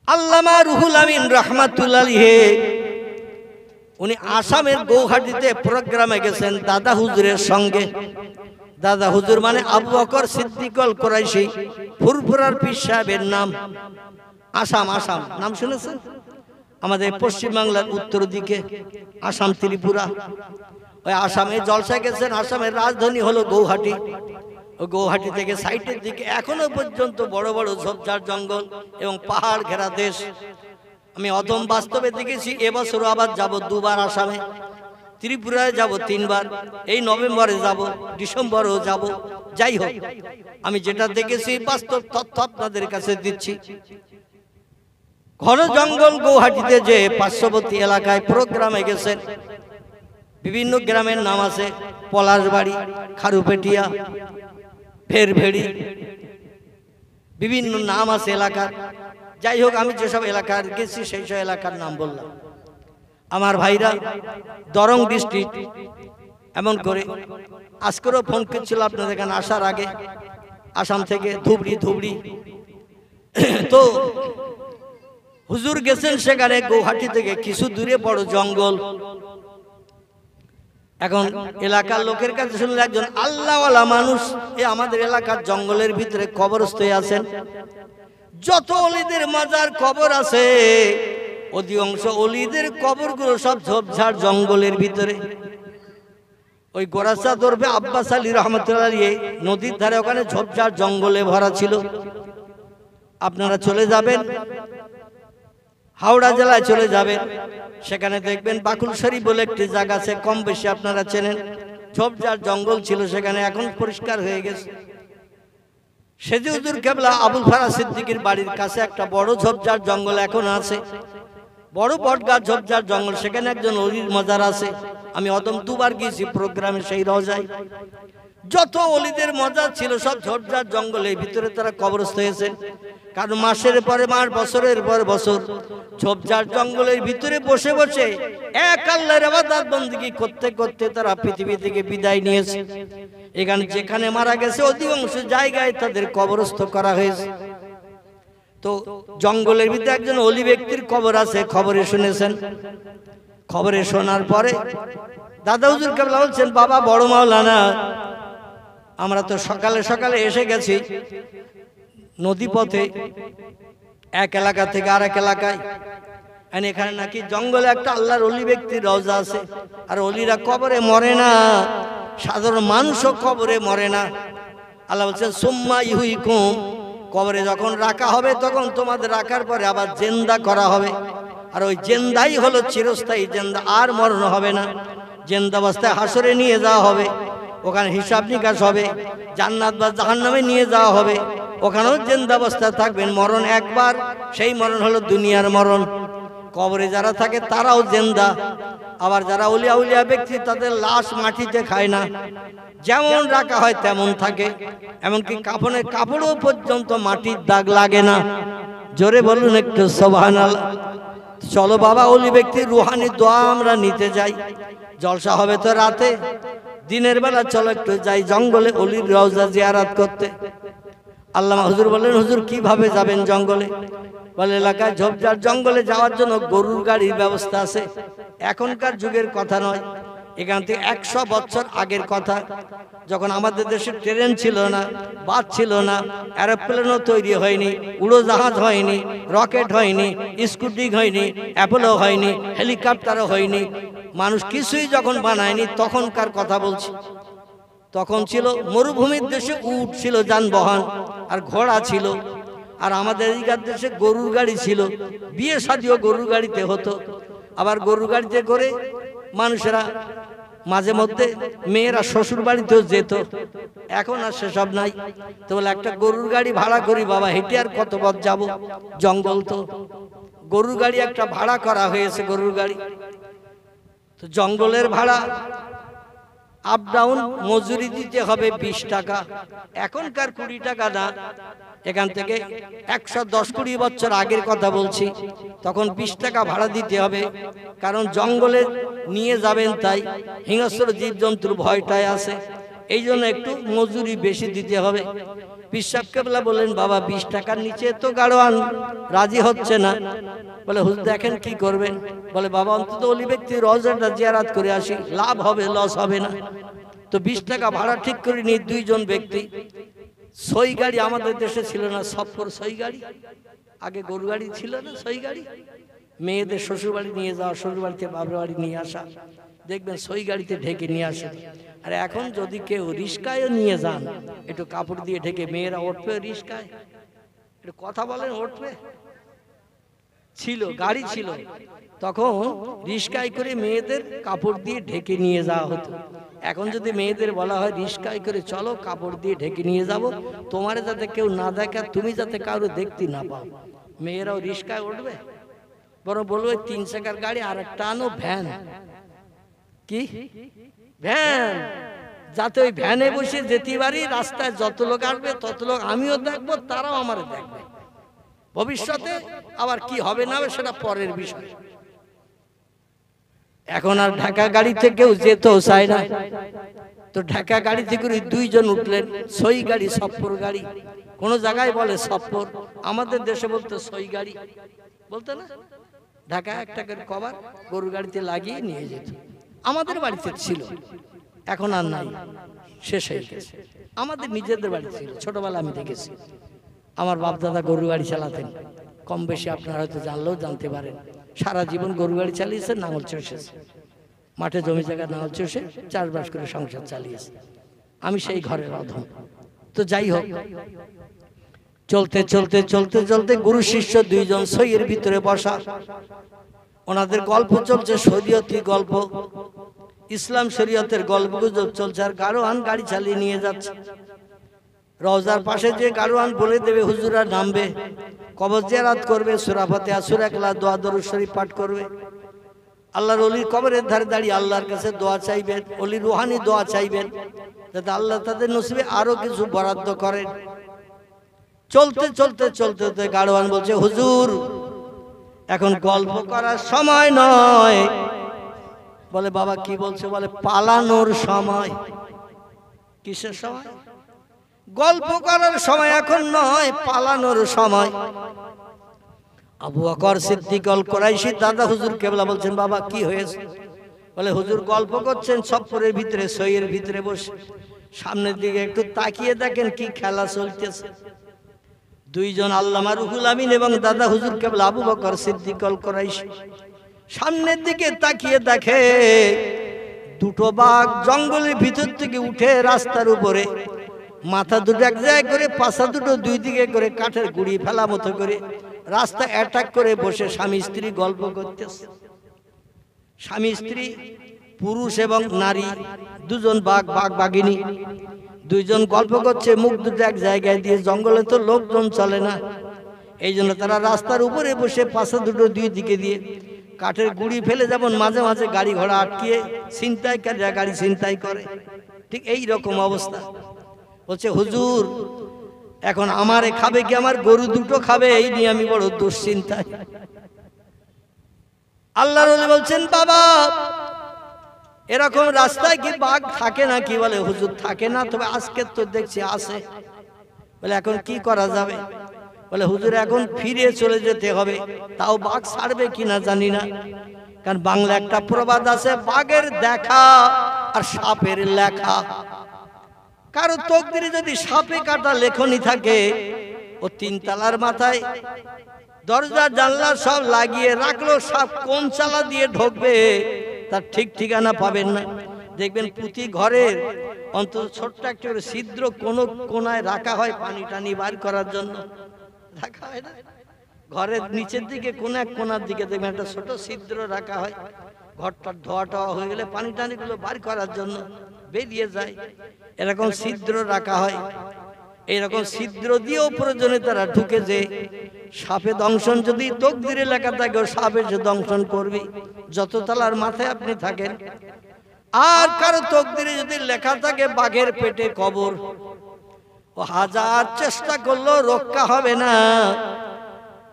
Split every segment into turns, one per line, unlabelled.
আল্লামা রুহুল আমিন রাহমাতুল্লাহ আলাইহি উনি আসামের গৌহাটিতে প্রোগ্রামে গেছেন দাদা হুজুরের সঙ্গে। দাদা হুজুর মানে আবু বকর সিদ্দিকুল কুরাইশি, ফুরফুরার পীর সাহেবের নাম। আসাম, আসাম নাম শুনেছেন? আমাদের পশ্চিমবাংলার উত্তর দিকে আসাম, ত্রিপুরা। ওই আসামে জলসা গেছেন। আসামের রাজধানী হলো গৌহাটি। ওই গৌহাটি থেকে সাইটের দিকে এখনো পর্যন্ত বড় বড় ঝোপঝাড় জঙ্গল এবং পাহাড় ঘেরা দেশ। আমি অদম বাস্তবে দেখেছি। এবছরও আবার যাব দুবার আসামে। ত্রিপুরায় যাব 3 বার, এই নভেম্বরে যাব, ডিসেম্বরেও যাব। যাই হোক, আমি যেটা দেখেছি বাস্তব তথ্য আপনাদের কাছে দিচ্ছি। ঘন জঙ্গল গৌহাটিতে যে পার্শ্ববর্তী এলাকায় প্রোগ্রামে গেছেন। বিভিন্ন গ্রামের নাম আছে, পলাশবাড়ি, খারুপেটিয়া, ফেরভেড়ি, বিভিন্ন নাম আছে এলাকার। যাই হোক, আমি যেসব এলাকার গেছি সেই সব এলাকার নাম বললাম। আমার ভাইরা দরং ডিস্ট্রিক্ট, এমন করে আজকেরও ফোন করছিল আপনাদের এখানে আসার আগে, আসাম থেকে ধুবড়ি। তো হুজুর গেছেন সেখানে গৌহাটি থেকে কিছু দূরে বড় জঙ্গল। এখন এলাকার লোকের কাছে শুনলে একজন আল্লাহওয়ালা মানুষ আমাদের এলাকার জঙ্গলের ভিতরে কবরস্থ হয়ে আছেন। যত অলিদের মাজার কবর আছে, অধিকাংশ অলিদের কবরগুলো সব ঝোপঝাড় জঙ্গলের ভিতরে। ওই গোরাসা দরবে আব্বাস আলী রহমতুল্লাহ আলাইহি নদীর ধারে ওখানে ঝোপঝাড় জঙ্গলে ভরা ছিল। আপনারা চলে যাবেন, হাওড়া জেলায় চলে যাবেন, সেখানে দেখবেন বাকুলশরী বলে একটি জায়গা আছে, কম বেশি আপনারা চেনেন। ঝোপঝাড় জঙ্গল ছিল সেখানে, এখন পরিষ্কার হয়ে গেছে। সেজি হুজুর কেবলা আবুল ফারাজ সিদ্দিকীর বাড়ির কাছে একটা বড় ঝোপঝাড় জঙ্গল এখন আছে, বড় বটগাছ ঝোপঝাড় জঙ্গল। সেখানে একজন অলির মাজার আছে। আমি অদম 2 বার গিয়েছি প্রোগ্রামে সেই রওজায়। যত অলিদের মাজার ছিল সব ঝোপঝাড় জঙ্গলের ভিতরে তারা কবরস্থ হয়েছেন। কারণ মাসের পরে মাস, বছরের পর বছর ঝোপঝাড় জঙ্গলের ভিতরে বসে বসে এক আল্লাহর ইবাদত বندگی করতে করতে তারা পৃথিবী থেকে বিদায় নিয়েছে। এখানে যেখানে মারা গেছে অধিকাংশ জায়গায় তাদের কবরস্থ করা হয়েছে। তো জঙ্গলের ভিতরে একজন অলি ব্যক্তির কবর আছে, খবরে শুনেছেন। খবরে শোনার পরে দাদা হুজুর কেবলা বলছেন, বাবা বড় মাওলানা, আমরা তো সকালে সকালে এসে গেছি নদী পথে এক এলাকা থেকে আরেক এলাকায়। এখানে নাকি জঙ্গলে একটা আল্লাহর অলি ব্যক্তির রওজা আছে। আর অলিরা কবরে মরে না, সাধারণ মানুষও কবরে মরে না। আল্লাহ বলছেন সুম্মা ইউহয়িকুম, কবরে যখন রাখা হবে তখন তোমাদের রাখার পরে আবার জিন্দা করা হবে। আর ওই জিন্দাই হলো চিরস্থায়ী জিন্দা, আর মরণ হবে না। জিন্দা অবস্থায় হাসরে নিয়ে যাওয়া হবে, ওখানে হিসাব নিকাশ হবে। জান্নাত বা জাহান্নামে নিয়ে যাওয়া হবে, ওখানেও জিন্দা অবস্থায় থাকবেন। মরণ একবার, সেই মরণ হলো দুনিয়ার মরণ। কবরে যারা থাকে তারাও জিন্দা। আবার যারা উলিয়া উলিয়া ব্যক্তি, তাদের লাশ মাটিতে খায় না, যেমন রাখা হয় তেমন থাকে। এমনকি কাফনের কাপড়ও পর্যন্ত মাটির দাগ লাগে না। জোরে বলুন একটু সুবহানাল্লাহ। চলো বাবা, অলি ব্যক্তির রুহানি দোয়া আমরা নিতে যাই। জলসা হবে তো রাতে, দিনের বেলা চলো একটু যাই জঙ্গলে অলির রওজা জিয়ারত করতে। আল্লামা হুজুর বললেন, হুজুর কিভাবে যাবেন জঙ্গলে? বলে এলাকায় ঝোপঝাড় জঙ্গলে যাওয়ার জন্য গরুর গাড়ির ব্যবস্থা আছে। এখনকার যুগের কথা নয়, এখান থেকে 100 বছর আগের কথা, যখন আমাদের দেশে ট্রেন ছিল না, বাস ছিল না, এরোপ্লেনও তৈরি হয়নি, উড়োজাহাজ হয়নি, রকেট হয়নি, স্কুটি হয়নি, অ্যাপোলো হয়নি, হেলিকপ্টারও হয়নি, মানুষ কিছুই যখন বানায়নি, তখনকার কথা বলছি। তখন ছিল মরুভূমির দেশে উট ছিল যানবাহন, আর ঘোড়া ছিল। আর আমাদের এইখান দেশে গরুর গাড়ি ছিল, বিয়ে শাদিও গরুর গাড়িতে হতো। আবার গরুর গাড়িতে করে মানুষেরা মাঝে মধ্যে মেয়েরা শ্বশুর বাড়িতেও যেত। এখন আর সেসব নাই। তো বলে একটা গরুর গাড়ি ভাড়া করি বাবা, হেঁটে আর কত পথ যাব, জঙ্গল তো। গরুর গাড়ি একটা ভাড়া করা হয়েছে, গরুর গাড়ি। তো জঙ্গলের ভাড়া আপ ডাউন মজুরি দিতে হবে 20 টাকা। এখনকার 20 টাকা না, এখান থেকে 110-20 বছর আগের কথা বলছি। তখন 20 টাকা ভাড়া দিতে হবে, কারণ জঙ্গলে নিয়ে যাবেন, তাই হিংস্র জীবজন্তুর ভয়টাই আছে। এই জন্য একটু মজুরি বেশি দিতে হবে। পীর সাহেব কেবলা বললেন, বাবা 20 টাকার নিচে তো গাড়োয়ান রাজি হচ্ছে না। বলে হুজুর দেখেন কি করবেন? বলে বাবা অন্তত ওলি ব্যক্তির রওজাটা জিয়ারত করে আসি, লাভ হবে, লস হবে না। তো 20 টাকা ভাড়া ঠিক করে নিয়ে 2 জন ব্যক্তি, সই গাড়ি আমাদের দেশে ছিল না, সফর সই গাড়ি, আগে গরু গাড়ি ছিল না, সই গাড়ি, মেয়েদের শ্বশুর বাড়ি নিয়ে যাওয়া, শ্বশুর বাড়িতে বাবার বাড়ি নিয়ে আসা, দেখবেন সই গাড়িতে ঢেকে নিয়ে আসে। আর এখন যদি কেউ রিস্কায় নিয়ে যান, একটু কাপড় দিয়ে ঢেকে, মেয়েরা উঠবে রিস্কায়? একটু কথা বলেন, উঠবে? ছিল, গাড়ি ছিল, তখন রিস্কায় করে মেয়েদের কাপড় দিয়ে ঢেকে নিয়ে যাওয়া হতো। এখন যদি মেয়েদের বলা হয় রিস্কায় করে চলো, কাপড় দিয়ে ঢেকে নিয়ে যাব, তোমার যাতে কেউ না দেখে, তুমি যাতে কারো দেখতে না পাও, মেয়েরাও রিস্কায় উঠবে? বরং বলবো 3 চাকার গাড়ি আর একটা আনো, ভ্যান। কি ভ্যান? যাতে ওই ভ্যানে বসে যেতে পারি, রাস্তায় যত লোক আসবে তত লোক আমিও দেখবো, তারাও আমার দেখবে। ভবিষ্যতে আবার কি হবে না হবে সেটা পরের বিষয়। এখন আর ঢাকা গাড়িতে কেউ যেতেও চায় না। তো ঢাকা গাড়িতে করে 2 জন উঠলেন, সই গাড়ি, সফর গাড়ি। কোন জায়গায় বলে সফর, আমাদের দেশে বলতো সই গাড়ি, বলতো না? ঢাকা একটা করে কভার গরু গাড়িতে লাগিয়ে নিয়ে যেত। আমাদের বাড়িতে ছিল, এখন আর নাই, শেষ হয়ে গেছে। আমাদের নিজেদের বাড়ি ছিল, ছোটবেলা আমি দেখেছি। আমার বাপ দাদা গরু গাড়ি চালাতেন, কম বেশি আপনারা হয়তো জানলেও জানতে পারেন। সারা জীবন গরু গাড়ি চালিয়েছে, নাঙল চষেছে, মাঠে জমি জায়গা নাঙল চষে চাষবাস করে সংসার চালিয়েছে। আমি সেই ঘরের অধম। তো যাই হোক, চলতে চলতে চলতে চলতে গুরু শিষ্য 2 জন সইয়ের ভিতরে বসা, ওনাদের গল্প চলছে, শরীয়তি গল্প, ইসলাম শরীয়তের গল্প গুজব চলছে। আর গাড়োয়ান গাড়ি চালিয়ে নিয়ে যাচ্ছে। রওজার পাশে যে গাড়োয়ান বলে দেবে হুজুরা নামবে, কবর জিয়ারত করবে, সূরা ফাতিহা, সূরা ইখলাস, দোয়া দরুদ শরীফ পাঠ করবে। আল্লাহর ওলির কবরের ধারে দাঁড়িয়ে আল্লাহর কাছে দোয়া চাইবেন, ওলির রুহানি দোয়া চাইবেন, যাতে আল্লাহ তাদের নসিবে আরো কিছু বরাদ্দ করেন। চলতে চলতে চলতে গাড়োয়ান বলছে, হুজুর এখন গল্প করার সময় নয়। বলে বাবা কি বলছে? বলে পালানোর সময়। কিসের সময়? গল্প করার সময় এখন নয়, পালানোর সময়। আবু বকর সিদ্দিক আল কুরাইশি দাদা হুজুর কেবলা বলছেন, বাবা কি হয়েছে? বলে হুজুর গল্প করছেন সফরের ভিতরে, সইয়ের ভিতরে বসে, সামনের দিকে একটু তাকিয়ে দেখেন কি খেলা চলতেছে। 2 জন আল্লামা রুহুল আমিন এবং দাদা হুজুর কেবলা আবু বকর সিদ্দিক আল কুরাইশি সামনের দিকে তাকিয়ে দেখে 2টো বাঘ জঙ্গলের ভিতর থেকে উঠে রাস্তার উপরে, মাথা 2টো এক জায়গায় করে, পাছা 2টো 2 দিকে করে, কাঠের গুড়ি ফেলা মতো করে রাস্তা অ্যাটাক করে বসে স্বামী স্ত্রী গল্প করতেছে। স্বামী স্ত্রী, পুরুষ এবং নারী, 2 জন বাঘ, বাঘ বাঘিনী, 2 জন গল্প করছে, মুখ 2টো এক জায়গায় দিয়ে। জঙ্গলে তো লোকজন চলে না, এই জন্য তারা রাস্তার উপরে বসে পাছা 2টো 2 দিকে দিয়ে কাঠের গুড়ি ফেলে, যেমন মাঝে মাঝে গাড়ি ঘোড়া আটকিয়ে ছিনতাইকারীরা গাড়ি ছিনতাই করে, ঠিক এই রকম অবস্থা। বলছে হুজুর এখন আমারে খাবে কি, আমার গরু 2টো খাবে, এই নিয়ে আমি বড় দুশ্চিন্তায়। আল্লাহর ওলি বলছেন, বাবা এরকম রাস্তায় কি বাঘ থাকে নাকি? বলে হুজুর থাকে না, তবে আজকে তো দেখছি আছে। বলে এখন কি করা যাবে? বলে হুজুর এখন ফিরে চলে যেতে হবে, তাও বাঘ ছাড়বে কিনা জানি না। কারণ বাংলা একটা প্রবাদ আছে, বাঘের দেখা আর সাপের লেখা। কারো তকদিরে যদি সাপে কাটা লেখনি থাকে, ও 3 তলার মাথায় দরজা জানলা সব লাগিয়ে রাখলো, সাপ কোন চালা দিয়ে ঢুকবে তার ঠিক ঠিকানা পাবেন না। দেখবেন প্রতি ঘরের অন্তত ছোট্ট একটা করে ছিদ্র কোন কোনায় রাখা হয়, পানি টানি বার করার জন্য রাখা হয় না? ঘরের নিচের দিকে কোন এক কোনার দিকে দেখবেন একটা ছোট ছিদ্র রাখা হয়, ঘরটা ধোয়া টোয়া হয়ে গেলে পানি টানি গুলো বার করার জন্য বেরিয়ে যায়, এরকম ছিদ্র রাখা হয়। এইরকম ছিদ্র দিয়েও প্রয়োজনে তারা ঢুকে, যে সাপে দংশন যদি তকদিরে লেখা থাকে, ও সাপে যে দংশন করবে যত তলার মাথায় আপনি থাকেন। আর কারো তকদিরে যদি লেখা থাকে বাঘের পেটে কবর, ও হাজার চেষ্টা করলেও রক্ষা হবে না।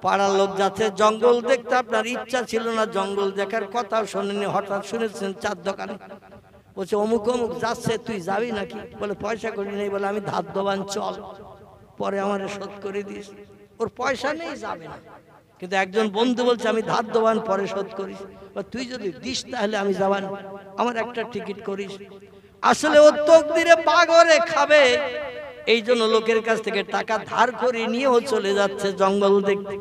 পাড়ার লোক যাচ্ছে জঙ্গল দেখতে, আপনার ইচ্ছা ছিল না জঙ্গল দেখার, কথাও শোনেনি, হঠাৎ শুনেছেন 4 দোকানে। বলছে অমুক অমুক যাচ্ছে, তুই যাবি নাকি? বলে পয়সা করি নেই। বলে আমি ধার দোবান, চল। পরে আমার শোধ করে দিস। ওর পয়সা নেই, যাবে না, কিন্তু একজন বন্ধু বলছে আমি ধার দেবান, পরে শোধ করিস, তুই যদি দিস তাহলে আমি যাবান, আমার একটা টিকিট করিস। আসলে ও তকদিরে পাগরে খাবে, এই জন্য লোকের কাছ থেকে টাকা ধার করে নিয়েও চলে যাচ্ছে জঙ্গল দেখতে।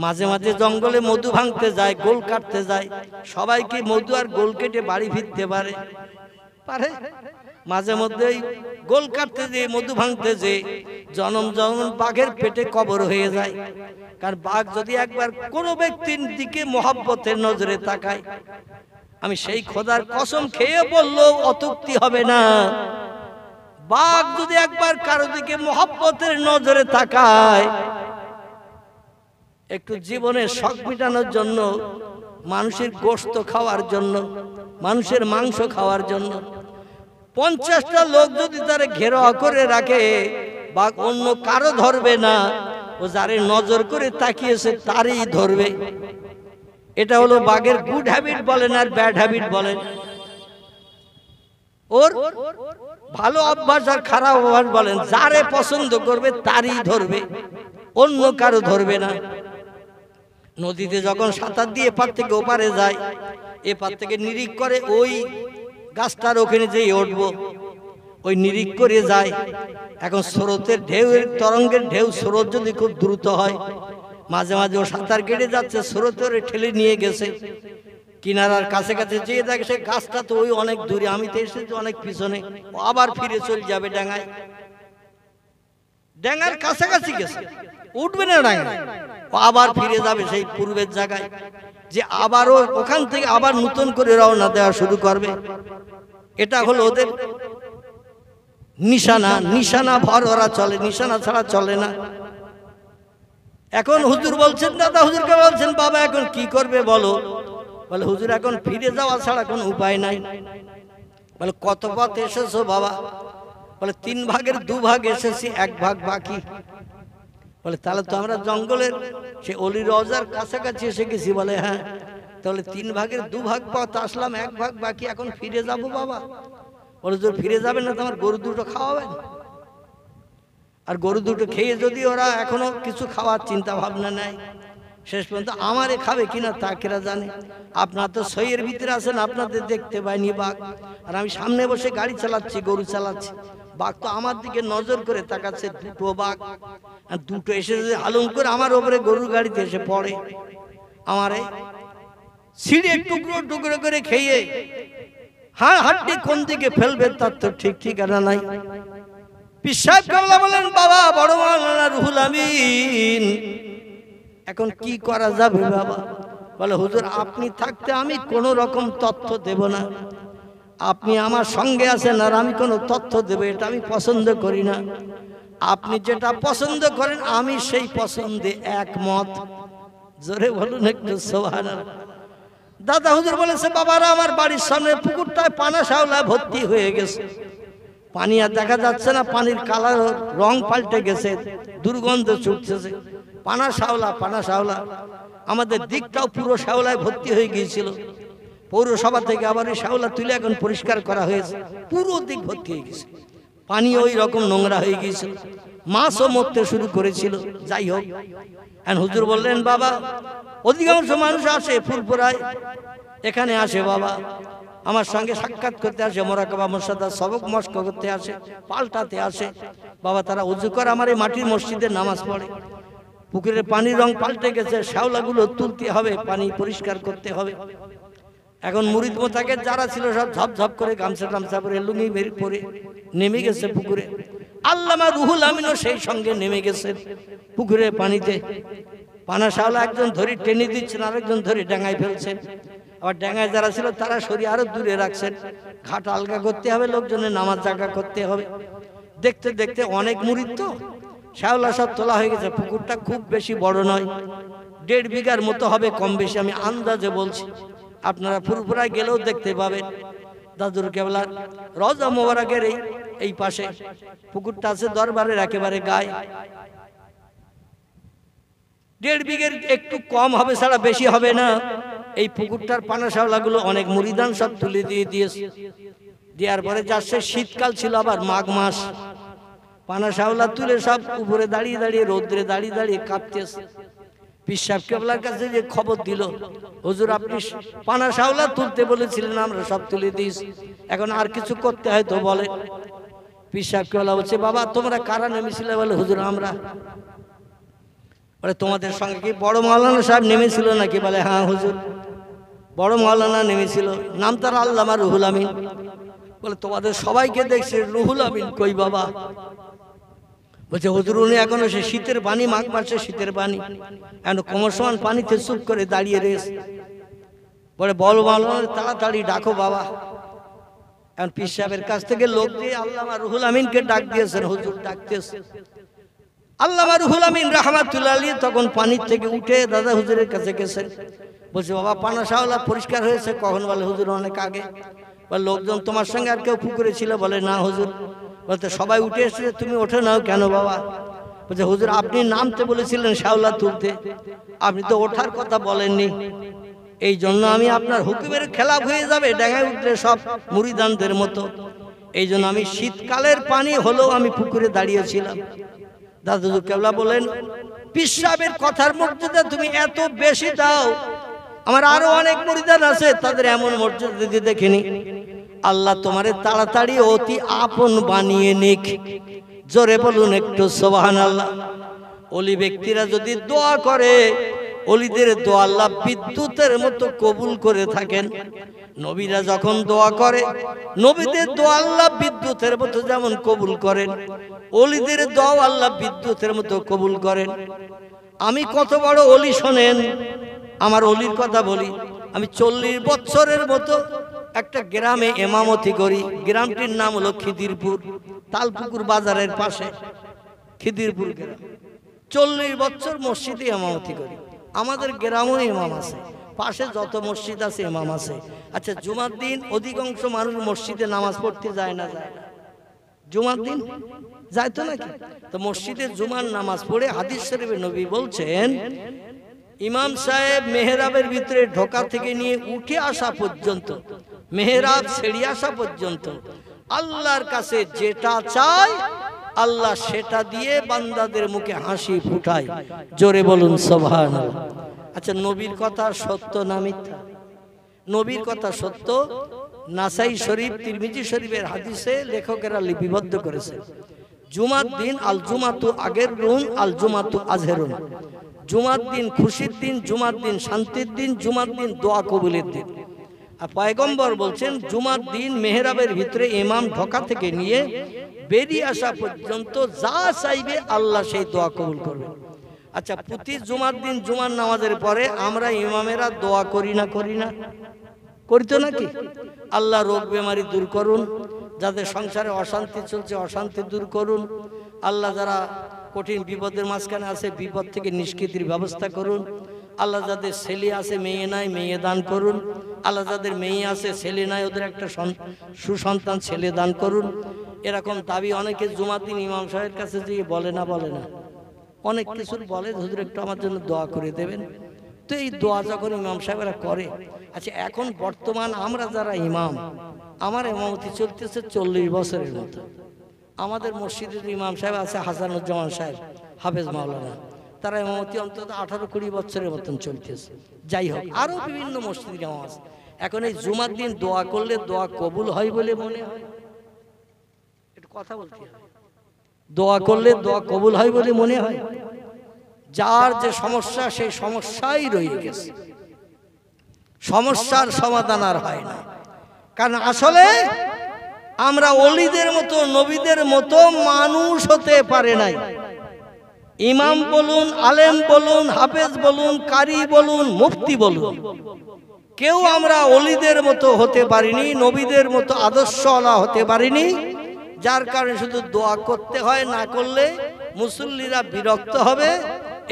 মাঝে মাঝে জঙ্গলে মধু ভাঙতে যায়, গোল কাটতে যায়। সবাই কি মধু আর গোল কেটে বাড়ি ফিরতে পারে? পারে? মাঝে মধ্যে গোল কাটতে যে মধু ভাঙতে যে জনম জনম বাঘের পেটে কবর হয়ে যায়। কারণ বাঘ যদি একবার কোনো ব্যক্তির দিকে মহব্বতের নজরে তাকায়, আমি সেই খোদার কসম খেয়ে বললেও অত্যুক্তি হবে না, বাঘ যদি একবার কারো দিকে মহব্বতের নজরে তাকায়, একটু জীবনের শখ মেটানোর জন্য, মানুষের গোশত খাওয়ার জন্য, মানুষের মাংস খাওয়ার জন্য 50টা লোক যদি তারে ঘেরাও করে রাখে, বাঘ অন্য কারো ধরবে না, ও যারে নজর করে তাকিয়েছে তারই ধরবে। এটা হলো বাঘের গুড হ্যাবিট বলেন আর ব্যাড হ্যাবিট বলেন। ওর ভালো অভ্যাস আর খারাপ অভ্যাস বলেন, যারে পছন্দ করবে তারই ধরবে, অন্য কারো ধরবে না। নদীতে যখন সাঁতার দিয়ে এপার থেকে ওপারে যায়, এপার থেকে নিরিখ করে ওই গাছটার ওখানে যেই উঠবো, ওই নিরিখ করে যায়। এখন স্রোতের ঢেউ, তরঙ্গের ঢেউ, স্রোত যদি খুব দ্রুত হয়, মাঝে মাঝে ও সাঁতার কেটে যাচ্ছে, স্রোতের ঠেলে নিয়ে গেছে কিনারার কাছে কাছে যেয়ে দেখে সে গাছটা তো ওই অনেক দূরে, আমি তো এসেছি অনেক পিছনে, ও আবার ফিরে চলে যাবে ডাঙায়। ডাঙার কাছাকাছি গেছে, উঠবে না ডাঙায়, ও আবার ফিরে যাবে সেই পূর্বের জায়গায়, যে আবারও ওখান থেকে আবার নতুন করে রওনা দেওয়া শুরু করবে। এটা হলো ওদের নিশানা। নিশানা ভর ওরা চলে, নিশানা ছাড়া চলে না। এখন হুজুর বলছেন, দাদা হুজুরকে বলছেন, বাবা এখন কি করবে বলো? বলে হুজুর এখন ফিরে যাওয়া ছাড়া কোনো উপায় নাই। বলে কত পথ এসেছো বাবা? বলে 3 ভাগের 2 ভাগ এসেছি, 1 ভাগ বাকি। বলে তাহলে তো আমরা জঙ্গলের সে অলি রওজার কাছাকাছি এসে গেছি। বলে হ্যাঁ। তাহলে 3 ভাগের 2 ভাগ পথ আসলাম, 1 ভাগ বাকি, এখন ফিরে যাব বাবা? বলে যদি ফিরে যাবেন না, তোমার গরু দুটো খাওয়াবেন, আর গরু দুটো খেয়ে যদি ওরা এখনো কিছু খাওয়ার চিন্তা ভাবনা নেয়, শেষ পর্যন্ত আমারে খাবে কিনা তা কেরা জানে। আপনার তো সইয়ের ভিতরে আছেন, আপনাদের দেখতে পাইনি বাঘ, আর আমি সামনে বসে গাড়ি চালাচ্ছি, গরু চালাচ্ছি, বাঘ তো আমার দিকে নজর করে তাকাচ্ছে। 2টো বাঘ, আর 2টো এসে যদি হালুম করে আমার ওপরে গরুর গাড়িতে এসে পড়ে, আমারে ছিঁড়ে টুকরো টুকরো করে খেয়ে হ্যাঁ হাড্ডি কোন দিকে ফেলবে তার তো ঠিক ঠিকানা নাই। পীর সাহেব কেবলা বলেন, বাবা বড় মাওলানা রুহুল আমিন এখন কি করা যাবে বাবা? বলে হুজুর আপনি থাকতে আমি কোনো রকম তথ্য দেব না, আপনি আমার সঙ্গে আছেন আর আমি কোনো তথ্য দেব এটা আমি পছন্দ করি না। আপনি যেটা পছন্দ করেন আমি সেই পছন্দে একমত। জোরে বলুন একটু সুবহানাল্লাহ। দাদা হুজুর বলেছে, বাবারা আমার বাড়ির সামনে পুকুরটায় পানা শ্যাওলা ভর্তি হয়ে গেছে, পানি আর দেখা যাচ্ছে না, পানির কালার রং পাল্টে গেছে, দুর্গন্ধ ছুটতেছে, পানা শ্যাওলা পানা শ্যাওলা। আমাদের দিকটাও পুরো শ্যাওলায় ভর্তি হয়ে গিয়েছিল, পৌরসভা থেকে আবার এই শ্যাওলা তুলে এখন পরিষ্কার করা হয়েছে, পুরো দিক ভর্তি হয়ে গেছে, পানি ওই রকম নোংরা হয়ে গিয়েছিল, মাছও মরতে শুরু করেছিল। যাই হোক, হুজুর বললেন, বাবা অধিকাংশ মানুষ আসে ফুরফুরায়, এখানে আসে বাবা আমার সঙ্গে সাক্ষাৎ করতে আসে, মোরাকাবা মুর্শিদা সবক মস্ক করতে আসে, পাল্টাতে আসে বাবা, তারা উজু করে আমার এই মাটির মসজিদে নামাজ পড়ে। পুকুরের পানির রং পাল্টে গেছে, শ্যাওলাগুলো তুলতে হবে, পানি পরিষ্কার করতে হবে। এখন মুরিদ মোতাকের যারা ছিল সব ঝপঝপ করে গামছা টামছা পরে লুঙ্গি বের করে নেমে গেছে পুকুরে। আল্লামা রুহুল আমিনও সেই সঙ্গে নেমে গেছে পুকুরের পানিতে। পানা শ্যাওলা একজন ধরে টেনে দিচ্ছেন, আরেকজন ধরে ডাঙায় ফেলছেন, আবার ডাঙায় যারা ছিল তারা সরিয়ে আরো দূরে রাখছেন। ঘাট আলগা করতে হবে, লোকজনের নামাজ জায়গা করতে হবে। দেখতে দেখতে অনেক মুরিদ তো শ্যাওলা সব তোলা হয়ে গেছে। পুকুরটা খুব বেশি বড় নয়, 1.5 বিঘার মতো হবে কম বেশি, আমি আন্দাজে বলছি, আপনারা ফুরফুরায় গেলেও দেখতে পাবেন। দাদুর কেবলার রওজা মোবারকের এই পাশে পুকুরটা আছে, দরবারের একেবারে গায়ে। 1.5 বিঘের একটু কম হবে, ছাড়া বেশি হবে না। এই পুকুরটার পানা শ্যাওলাগুলো অনেক মুরিদান সব তুলে দিয়ে দিয়েছে। দেওয়ার পরে যাচ্ছে শীতকাল ছিল, আবার মাঘ মাস, পানা শাওলা তুলে সব উপরে দাঁড়িয়ে দাঁড়িয়ে রোদ্রে দাঁড়িয়ে দাঁড়িয়ে কাঁপতেছে। পীর সাহেব কেবলার কাছে যে খবর দিল, হুজুর আপনি পানা শাওলা তুলতে বলেছিলেন, আমরা সব তুলে দিয়েছি, এখন আর কিছু করতে হয় তো বলে। পীর সাহেব কেবলা বলছে, বাবা তোমরা কারা নেমেছিলে? বলে হুজুর আমরা। বলে তোমাদের সঙ্গে কি বড় মাওলানা সাহেব নেমেছিল নাকি? বলে হ্যাঁ হুজুর, বড় মাওলানা নেমেছিল, নাম তার আল্লামা রুহুল আমিন। বলে তোমাদের সবাইকে দেখছে, রুহুল আমিন কই বাবা? বলছে হুজুর উনি এখনো সে শীতের পানি, মাঘ মাসে শীতের পানি, এখন কোমর সমান পানিতে চুপ করে দাঁড়িয়ে রয়েছে। বলে বল মাওলানা তাড়াতাড়ি ডাকো বাবা। এখন পীর সাহেবের কাছ থেকে লোক দিয়ে আল্লামা রুহুল আমিনকে ডাক দিয়েছেন, হুজুর ডাকতেছে। আল্লামা রুহুল আমিন রাহমাতুল্লাহ আলাইহি তখন পানির থেকে উঠে দাদা হুজুরের কাছে গেছেন। বলছে বাবা পানা শাওলা পরিষ্কার হয়েছে কখন? বলে হুজুর অনেক আগে। বলে লোকজন তোমার সঙ্গে আর কেউ পুকুরে ছিল? বলে না হুজুর। বলতে সবাই উঠে এসেছে, তুমি ওঠে নাও কেন বাবা? বলছে হুজুর আপনি নামতে বলেছিলেন শাওলা তুলতে, আপনি তো ওঠার কথা বলেননি, এই জন্য আমি আপনার হুকুমের খেলাফ হয়ে যাবে ডাঙায় উঠলে সব মুরিদানদের মতো, এই জন্য আমি শীতকালের পানি হলেও আমি পুকুরে দাঁড়িয়েছিলাম। দাদু কেবলা বলেন, পীর সাহেবের কথার মর্যাদা তুমি এত বেশি দাও, আমার আরো অনেক মুরিদান আছে তাদের এমন মর্যাদা দিতে দেখিনি। আল্লাহ তোমারে তাড়াতাড়ি অতি আপন বানিয়ে নিক। জোরে বলুন একটু সুবহানাল্লাহ। ওলি ব্যক্তিরা যদি দোয়া করে, ওলিদের দোয়া আল্লাহ বিদ্যুতের মতো কবুল করে থাকেন। নবীরা যখন দোয়া করে, নবীদের দোয়া আল্লাহ বিদ্যুতের মতো যেমন কবুল করেন, ওলিদের দোয়া আল্লাহ বিদ্যুতের মতো কবুল করেন। আমি কত বড় ওলি শোনেন, আমার ওলির কথা বলি। আমি 40 বছরের মতো একটা গ্রামে ইমামতি করি। গ্রামটির নাম হলো খিদিরপুর, তালপুকুর বাজারের পাশে খিদিরপুর গ্রাম। 40 বছর মসজিদে ইমামতি করি। আমাদের গ্রামেও ইমাম আছে, পাশে যত মসজিদ আছে ইমাম আছে। আচ্ছা জুমার দিন অধিকাংশ মানুষ মসজিদে নামাজ পড়তে যায় না? যায় না? জুমার দিন যায় তো নাকি? তো মসজিদে জুমার নামাজ পড়ে হাদিস শরীফে নবী বলছেন, ইমাম সাহেব মেহরাবের ভিতরে ঢোকা থেকে নিয়ে উঠে আসা পর্যন্ত, মেহরাব ছেড়ে আসা পর্যন্ত আল্লাহর কাছে যেটা চায় আল্লাহ সেটা দিয়ে বান্দাদের মুখে হাসি ফুটায়। জোরে বলুন সুবহানাল্লাহ। আচ্ছা নবীর কথা সত্য না মিথ্যা? নবীর কথা সত্য। নাসাই শরীফ, তিরমিজি শরীফের হাদিসে লেখকেরা লিপিবদ্ধ করেছে, জুমার দিন আল জুমাতু আগের রুন আল জুমাতু আজহেরুন। জুমার দিন খুশির দিন, জুমার দিন শান্তির দিন, জুমার দিন দোয়া কবুলের দিন। আর পয়গম্বর বলছেন জুমার দিন মেহরাবের ভিতরে ইমাম ঢোকা থেকে নিয়ে বেরিয়ে আসা পর্যন্ত যা চাইবে আল্লাহ সেই দোয়া কবুল করবে। আচ্ছা প্রতি জুমার দিন জুমার নামাজের পরে আমরা ইমামেরা দোয়া করি না? করি না? করি তো নাকি? আল্লাহ রোগ বেমারি দূর করুন, যাদের সংসারে অশান্তি চলছে অশান্তি দূর করুন, আল্লাহ যারা কঠিন বিপদের মাঝখানে আছে বিপদ থেকে নিষ্কৃতির ব্যবস্থা করুন, আল্লাহ যাদের ছেলে আছে মেয়ে নাই মেয়ে দান করুন, আল্লাহ যাদের মেয়ে আছে ছেলে নাই ওদের একটা সুসন্তান ছেলে দান করুন। এরকম দাবি অনেকে জুমার দিন ইমাম সাহেবের কাছে গিয়ে বলে না? বলে না? অনেক কিছুর বলে, হুজুর একটু আমার জন্য দোয়া করে দেবেন। তো এই দোয়া যখন ইমাম সাহেবরা করে, আচ্ছা এখন বর্তমান আমরা যারা ইমাম, আমার ইমামতি চলতেছে 40 বছরের মতো। আমাদের মসজিদের ইমাম সাহেব আছে হাসানুজ্জামান সাহেব, হাফেজ মাওলানা, তারা ইমামতি অন্তত 18-20 বছরের মতন চলতেছে। যাই হোক আরো বিভিন্ন মসজিদের ইমাম আছে। এখন এই জুমার দিন দোয়া করলে দোয়া কবুল হয় বলে মনে হয়? একটু কথা বলতে হবে। দোয়া করলে দোয়া কবুল হয় বলে মনে হয়? যার যে সমস্যা সেই সমস্যাই রয়ে গেছে, সমস্যার সমাধান আর হয় না। কারণ আসলে আমরা ওলিদের মতো নবীদের মতো মানুষ হতে পারে নাই। ইমাম বলুন, আলেম বলুন, হাফেজ বলুন, কারি বলুন, মুফতি বলুন, কেউ আমরা ওলিদের মতো হতে পারিনি, নবীদের মতো আদর্শওয়ালা হতে পারিনি। যার কারণে শুধু দোয়া করতে হয়, না করলে মুসল্লিরা বিরক্ত হবে।